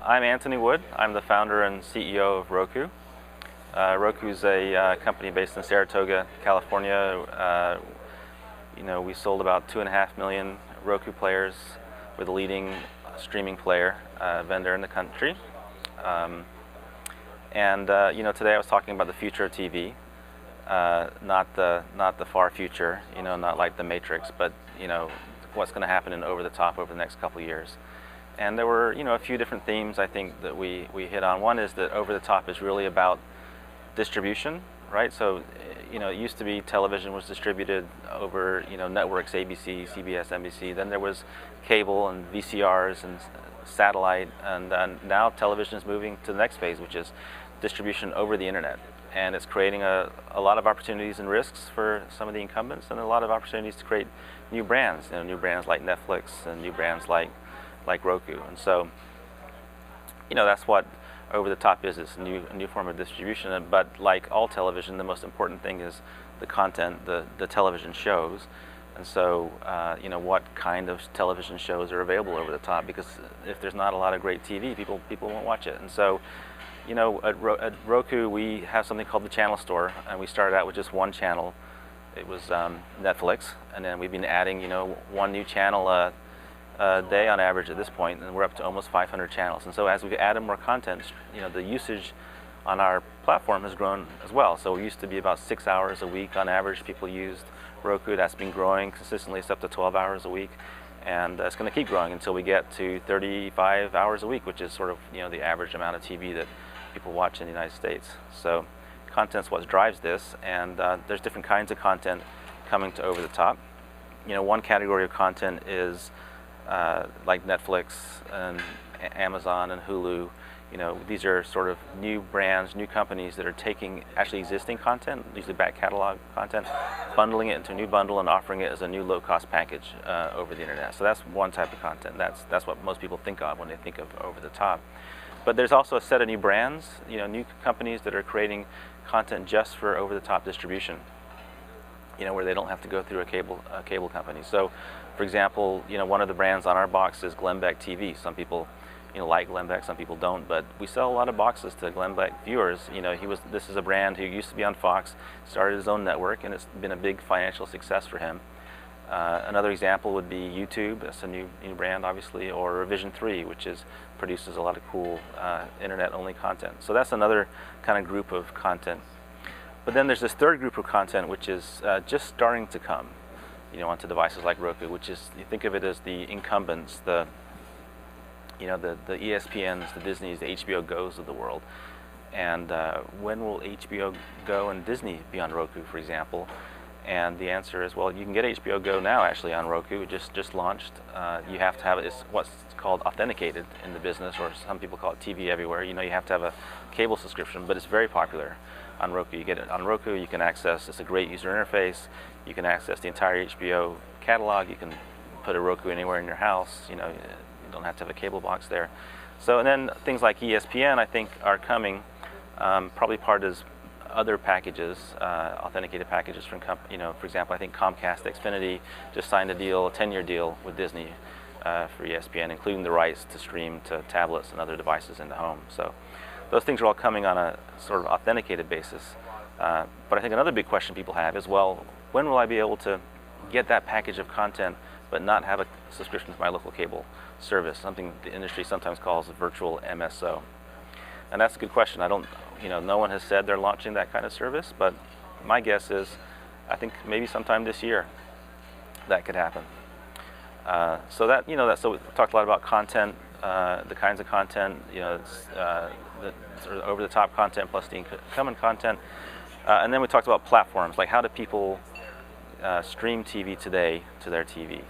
I'm Anthony Wood. I'm the founder and CEO of Roku. Roku is a company based in Saratoga, California. We sold about 2.5 million Roku players. We're the leading streaming player vendor in the country. Today I was talking about the future of TV, not the far future. Not like the Matrix, but what's going to happen in over-the-top over the next couple of years. And there were a few different themes I think that we hit on. One is that over-the-top is really about distribution, right? So it used to be television was distributed over networks, ABC, CBS, NBC. Then there was cable and VCRs and satellite, and now television is moving to the next phase, which is distribution over the internet. And it's creating a lot of opportunities and risks for some of the incumbents, and a lot of opportunities to create new brands, new brands like Netflix and new brands like Roku. And so, that's what over-the-top is a new form of distribution. But like all television, the most important thing is the content, the television shows. And so, what kind of television shows are available over the top? Because if there's not a lot of great TV, people won't watch it. And so, at Roku, we have something called the channel store, and we started out with just one channel. It was Netflix, and then we've been adding, one new channel a day on average at this point, and we're up to almost 500 channels. And so as we've added more content, the usage on our platform has grown as well. So we used to be about 6 hours a week on average people used Roku. That's been growing consistently. It's up to 12 hours a week, and it's going to keep growing until we get to 35 hours a week, which is sort of the average amount of TV that people watch in the United States. So content's what drives this, and there's different kinds of content coming to over the top. One category of content is like Netflix and Amazon and Hulu. These are sort of new brands, new companies that are taking actually existing content, usually back catalog content, bundling it into a new bundle and offering it as a new low-cost package over the internet. So that's one type of content. That's what most people think of when they think of over the top. But there's also a set of new brands, new companies that are creating content just for over-the-top distribution, where they don't have to go through a cable company. So, for example, one of the brands on our box is Glenn Beck TV. Some people, like Glenn Beck, some people don't, but we sell a lot of boxes to Glenn Beck viewers. This is a brand who used to be on Fox, started his own network, and it's been a big financial success for him. Another example would be YouTube. That's a new brand, obviously, or Revision 3, which produces a lot of cool internet-only content. So that's another kind of group of content. But then there's this third group of content, which is just starting to come, onto devices like Roku, which is, you think of it as the incumbents, the ESPNs, the Disneys, the HBO Go's of the world. And when will HBO Go and Disney be on Roku, for example? And the answer is, well, you can get HBO Go now actually on Roku. It just launched. You have to have it. It's what's called authenticated in the business, or some people call it TV everywhere. You have to have a cable subscription, but it's very popular on Roku. You get it on Roku. You can access. It's a great user interface. You can access the entire HBO catalog. You can put a Roku anywhere in your house. You don't have to have a cable box there. So, and then things like ESPN, I think, are coming. Probably part is other packages, authenticated packages from, for example, I think Comcast Xfinity just signed a 10-year deal with Disney for ESPN, including the rights to stream to tablets and other devices in the home. So those things are all coming on a sort of authenticated basis. But I think another big question people have is, well, when will I be able to get that package of content but not have a subscription to my local cable service, something the industry sometimes calls a virtual MSO? And that's a good question. No one has said they're launching that kind of service, but my guess is, I think maybe sometime this year that could happen. So we talked a lot about content, the kinds of content, the sort of over-the-top content plus the incumbent content, and then we talked about platforms, like how do people stream TV today to their TV,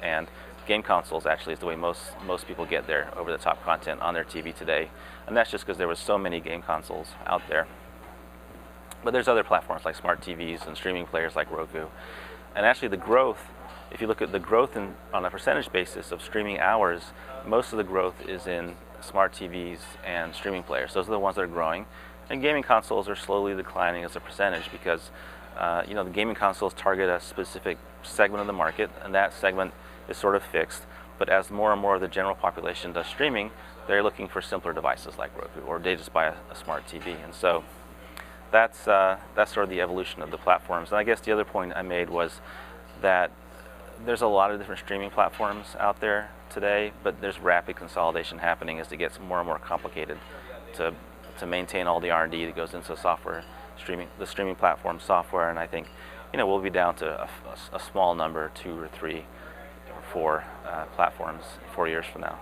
and game consoles actually is the way most people get their over-the-top content on their TV today, and that's just because there was so many game consoles out there. But there's other platforms like smart TVs and streaming players like Roku, and actually the growth, if you look at the growth on a percentage basis of streaming hours, most of the growth is in smart TVs and streaming players. Those are the ones that are growing, and gaming consoles are slowly declining as a percentage because the gaming consoles target a specific segment of the market, and that segment is sort of fixed. But as more and more of the general population does streaming, they're looking for simpler devices like Roku, or they just buy a smart TV. And so that's sort of the evolution of the platforms. And I guess the other point I made was that there's a lot of different streaming platforms out there today, but there's rapid consolidation happening as it gets more and more complicated to maintain all the R&D that goes into software streaming, the streaming platform software. And I think, we'll be down to a small number, 2 or 3 or 4 platforms 4 years from now.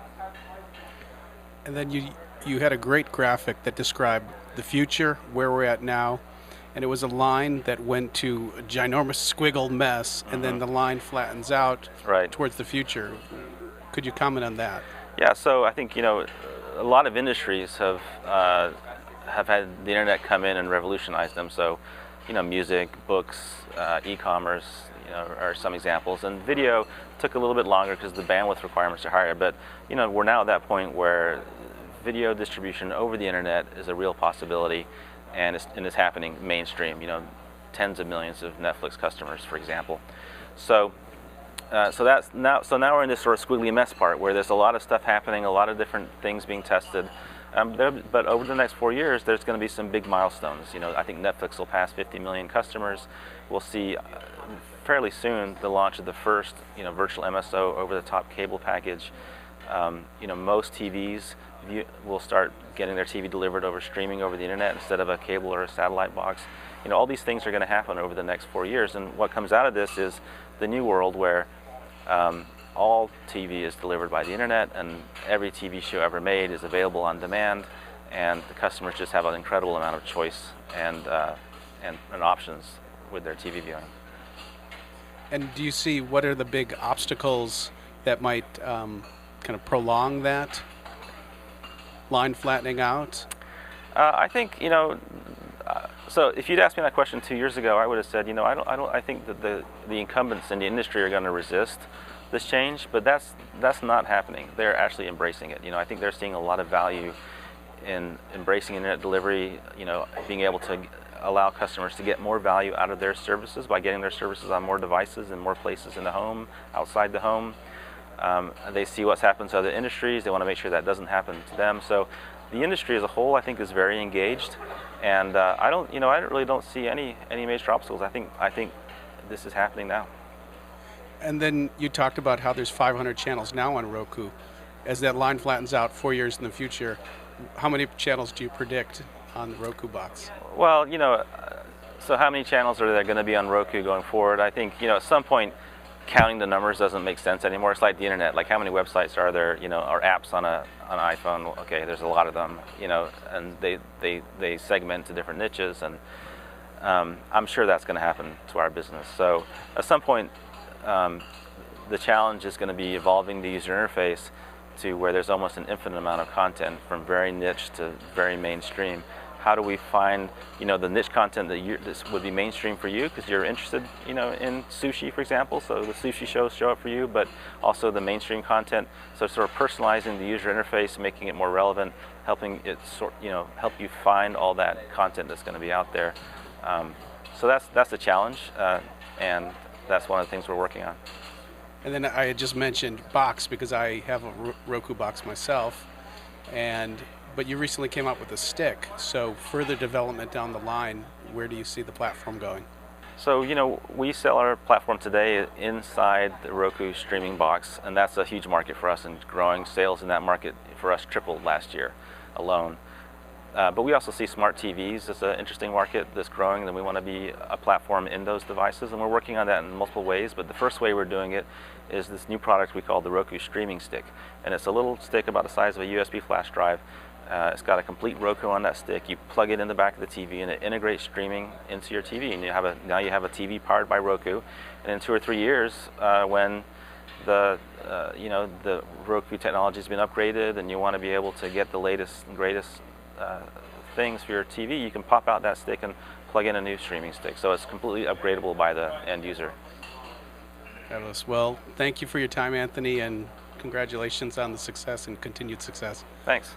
And then you had a great graphic that described the future, where we're at now, and it was a line that went to a ginormous squiggle mess, and then the line flattens out towards the future. Could you comment on that? Yeah, so I think a lot of industries have had the internet come in and revolutionize them. So music, books, e-commerce, are some examples. And video took a little bit longer because the bandwidth requirements are higher. But we're now at that point where video distribution over the internet is a real possibility, and it's happening mainstream. Tens of millions of Netflix customers, for example. So now we're in this sort of squiggly mess part where there's a lot of stuff happening, a lot of different things being tested. But over the next 4 years, there's going to be some big milestones. I think Netflix will pass 50 million customers. We'll see fairly soon the launch of the first, virtual MSO over-the-top cable package. Most TVs will start getting their TV delivered over streaming over the internet instead of a cable or a satellite box. All these things are going to happen over the next 4 years, and what comes out of this is the new world where all TV is delivered by the internet, and every TV show ever made is available on demand, and the customers just have an incredible amount of choice and options with their TV viewing. And do you see what are the big obstacles that might kind of prolong that line flattening out? I think so if you'd asked me that question 2 years ago, I would have said, I think that the incumbents in the industry are going to resist this change, but that's not happening. They're actually embracing it. I think they're seeing a lot of value in embracing internet delivery. Being able to allow customers to get more value out of their services by getting their services on more devices and more places in the home, outside the home. They see what's happened to other industries. They want to make sure that doesn't happen to them. So the industry as a whole, I think, is very engaged, and I really don't see any major obstacles. I think this is happening now. And then you talked about how there's 500 channels now on Roku. As that line flattens out 4 years in the future, how many channels do you predict on the Roku box? Well, so how many channels are there going to be on Roku going forward? I think at some point, counting the numbers doesn't make sense anymore. It's like the internet. Like, how many websites are there? Or apps on an iPhone? Okay, there's a lot of them. And they segment to different niches, and I'm sure that's going to happen to our business. So at some point, the challenge is going to be evolving the user interface to where there's almost an infinite amount of content, from very niche to very mainstream. How do we find, the niche content that this would be mainstream for you because you're interested, in sushi, for example, so the sushi shows show up for you, but also the mainstream content. So sort of personalizing the user interface, making it more relevant, helping it help you find all that content that's going to be out there. So that's the challenge, and that's one of the things we're working on. And then I had just mentioned box because I have a Roku box myself, but you recently came out with a stick. So further development down the line, where do you see the platform going? So we sell our platform today inside the Roku streaming box, and that's a huge market for us and growing. Sales in that market for us tripled last year alone. But we also see smart TVs as an interesting market that's growing, and we want to be a platform in those devices, and we're working on that in multiple ways. But the first way we're doing it is this new product we call the Roku Streaming Stick, and it's a little stick about the size of a USB flash drive. It's got a complete Roku on that stick. You plug it in the back of the TV, and it integrates streaming into your TV, and now you have a TV powered by Roku. And in 2 or 3 years, when the Roku technology has been upgraded, and you want to be able to get the latest and greatest things for your TV, you can pop out that stick and plug in a new streaming stick. So it's completely upgradable by the end user. Fabulous. Well, thank you for your time, Anthony, and congratulations on the success and continued success. Thanks.